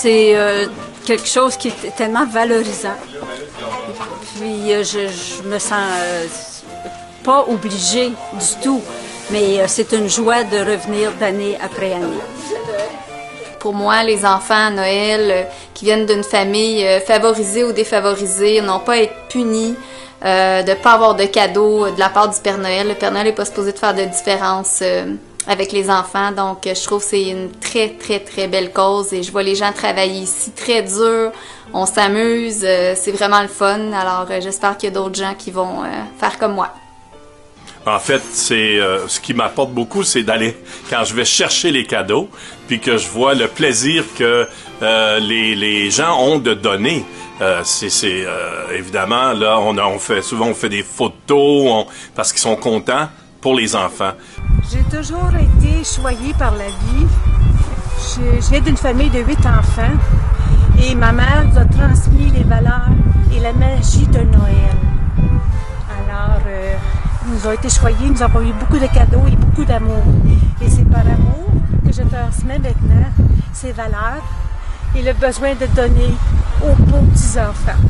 c'est quelque chose qui est tellement valorisant. Puis je me sens pas obligée du tout, mais c'est une joie de revenir d'année après année. Pour moi, les enfants à Noël qui viennent d'une famille favorisée ou défavorisée n'ont pas à être punis de ne pas avoir de cadeaux de la part du Père Noël. Le Père Noël n'est pas supposé de faire de différence avec les enfants. Donc, je trouve que c'est une très, très, très belle cause et je vois les gens travailler ici très dur. On s'amuse, c'est vraiment le fun. Alors, j'espère qu'il y a d'autres gens qui vont faire comme moi. En fait, c'est ce qui m'apporte beaucoup, c'est d'aller, quand je vais chercher les cadeaux, puis que je vois le plaisir que les gens ont de donner. Évidemment, là, on fait des photos parce qu'ils sont contents pour les enfants. J'ai toujours été choyée par la vie. Je viens d'une famille de 8 enfants et ma mère nous a transmis les valeurs et la magie de Noël. Alors, ils nous ont été choyés, nous avons eu beaucoup de cadeaux et beaucoup d'amour. Et c'est par amour que je transmets maintenant ces valeurs et le besoin de donner aux petits-enfants.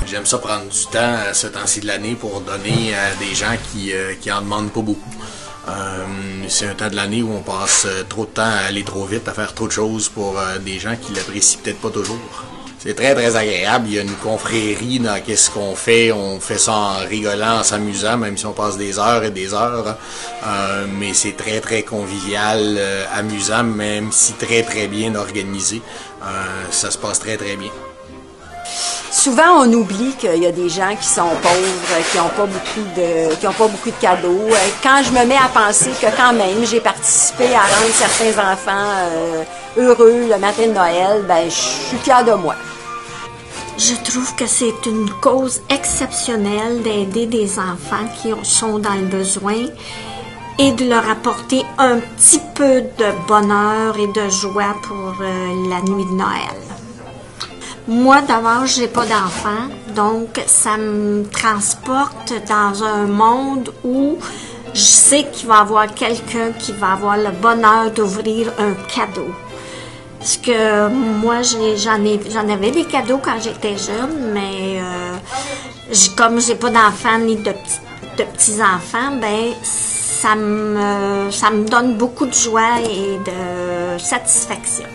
J'aime ça prendre du temps à ce temps-ci de l'année pour donner à des gens qui en demandent pas beaucoup. C'est un temps de l'année où on passe trop de temps à aller trop vite, à faire trop de choses pour des gens qui l'apprécient peut-être pas toujours. C'est très très agréable, il y a une confrérie dans qu'est-ce qu'on fait, on fait ça en rigolant, en s'amusant, même si on passe des heures et des heures, mais c'est très très convivial, amusant, même si très très bien organisé, ça se passe très très bien. Souvent, on oublie qu'il y a des gens qui sont pauvres, qui n'ont pas beaucoup de cadeaux. Quand je me mets à penser que quand même j'ai participé à rendre certains enfants heureux le matin de Noël, ben je suis fière de moi. Je trouve que c'est une cause exceptionnelle d'aider des enfants qui sont dans le besoin et de leur apporter un petit peu de bonheur et de joie pour la nuit de Noël. Moi, d'abord, j'ai pas d'enfant, donc ça me transporte dans un monde où je sais qu'il va y avoir quelqu'un qui va avoir le bonheur d'ouvrir un cadeau. Parce que moi, j'en avais des cadeaux quand j'étais jeune, mais comme j'ai pas d'enfants ni de petits-enfants, ben ça me donne beaucoup de joie et de satisfaction.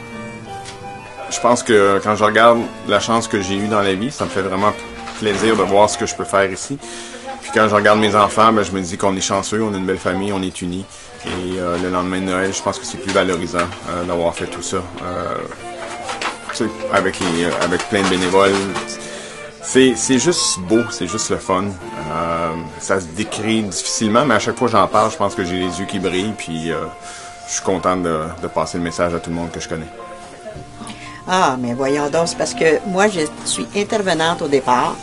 Je pense que quand je regarde la chance que j'ai eue dans la vie, ça me fait vraiment plaisir de voir ce que je peux faire ici. Puis quand je regarde mes enfants, ben, je me dis qu'on est chanceux, on a une belle famille, on est unis. Et le lendemain de Noël, je pense que c'est plus valorisant d'avoir fait tout ça. Avec plein de bénévoles. C'est juste beau, c'est juste le fun. Ça se décrit difficilement, mais à chaque fois que j'en parle, je pense que j'ai les yeux qui brillent. Puis je suis content de passer le message à tout le monde que je connais. Ah, mais voyons donc, c'est parce que moi, je suis intervenante au départ.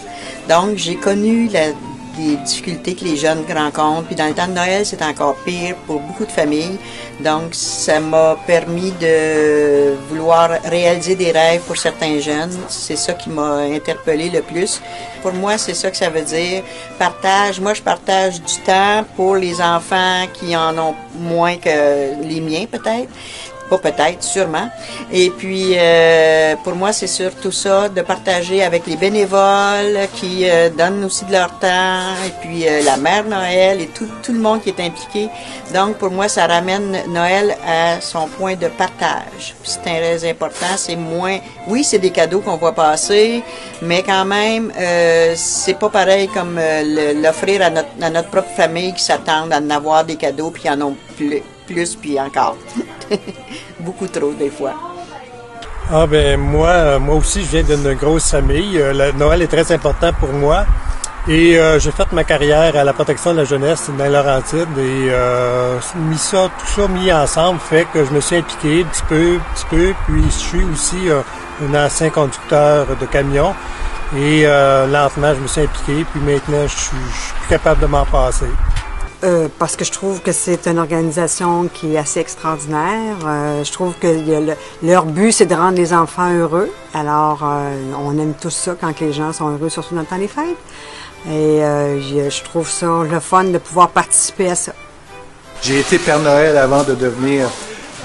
Donc, j'ai connu les difficultés que les jeunes rencontrent. Puis dans le temps de Noël, c'est encore pire pour beaucoup de familles. Donc, ça m'a permis de vouloir réaliser des rêves pour certains jeunes. C'est ça qui m'a interpellée le plus. Pour moi, c'est ça que ça veut dire. Partage. Moi, je partage du temps pour les enfants qui en ont moins que les miens, peut-être. Pas peut-être, sûrement. Et puis, pour moi, c'est surtout ça, de partager avec les bénévoles qui donnent aussi de leur temps, et puis la Mère Noël et tout le monde qui est impliqué. Donc, pour moi, ça ramène Noël à son point de partage. C'est très important. C'est moins... Oui, c'est des cadeaux qu'on voit passer, mais quand même, c'est pas pareil comme l'offrir à notre propre famille qui s'attendent à en avoir des cadeaux, puis en ont plus, puis encore. Beaucoup trop, des fois. Ah ben moi aussi, je viens d'une grosse famille. Le Noël est très important pour moi. Et j'ai fait ma carrière à la protection de la jeunesse dans les Laurentides. Et tout ça mis ensemble fait que je me suis impliqué un petit peu. Puis je suis aussi un ancien conducteur de camion. Et lentement, je me suis impliqué. Puis maintenant, je suis plus capable de m'en passer. Parce que je trouve que c'est une organisation qui est assez extraordinaire. Je trouve que leur but, c'est de rendre les enfants heureux. Alors, on aime tous ça quand les gens sont heureux, surtout dans le temps des fêtes. Et je trouve ça le fun de pouvoir participer à ça. J'ai été Père Noël avant de devenir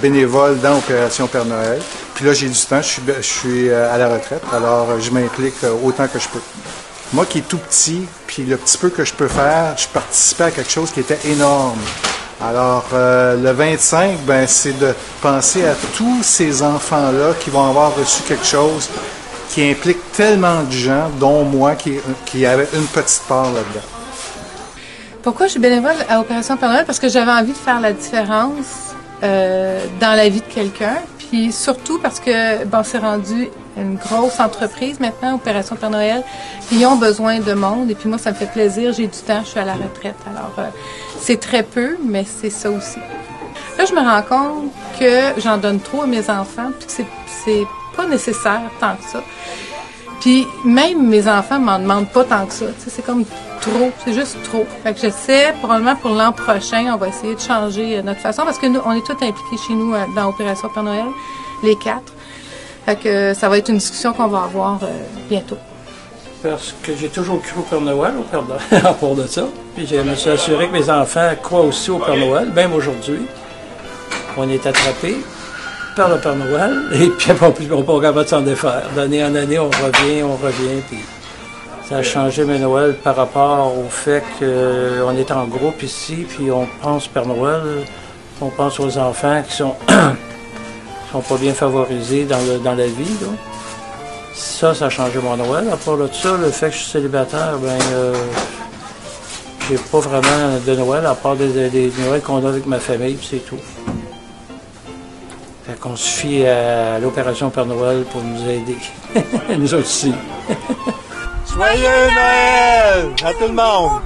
bénévole dans Opération Père Noël. Puis là, j'ai du temps, je suis à la retraite, alors je m'implique autant que je peux. Moi qui est tout petit, puis le petit peu que je peux faire, je participais à quelque chose qui était énorme. Alors, le 25, ben, c'est de penser à tous ces enfants-là qui vont avoir reçu quelque chose qui implique tellement de gens, dont moi, qui avait une petite part là-dedans. Pourquoi je suis bénévole à Opération Père Noël? Parce que j'avais envie de faire la différence dans la vie de quelqu'un. Puis surtout parce que, bon, c'est rendu une grosse entreprise maintenant, Opération Père Noël. Puis ils ont besoin de monde. Et puis moi, ça me fait plaisir. J'ai du temps, je suis à la retraite. Alors, c'est très peu, mais c'est ça aussi. Là, je me rends compte que j'en donne trop à mes enfants. Puis que c'est pas nécessaire tant que ça. Puis même mes enfants m'en demandent pas tant que ça. Tu sais, c'est comme trop, c'est juste trop. Fait que j'essaie, probablement pour l'an prochain, on va essayer de changer notre façon, parce que nous, on est tous impliqués chez nous dans Opération Père Noël, les 4. Fait que ça va être une discussion qu'on va avoir bientôt. Parce que j'ai toujours cru au Père Noël, au Père Noël, à part de ça. Puis je me suis assuré que mes enfants croient aussi au Père Noël, même aujourd'hui. On est attrapés par le Père Noël, et puis on n'est pas capable de s'en défaire. D'année en année, on revient, puis ça a changé mes Noëls par rapport au fait qu'on est en groupe ici, puis on pense Père Noël, on pense aux enfants qui sont pas bien favorisés dans la vie, là. Ça a changé mon Noël. À part de ça, le fait que je suis célibataire, ben j'ai pas vraiment de Noël, à part des Noëls qu'on a avec ma famille, puis c'est tout. Fait qu'on se fie à l'Opération Père Noël pour nous aider. Nous aussi. Joyeux Noël à tout le monde!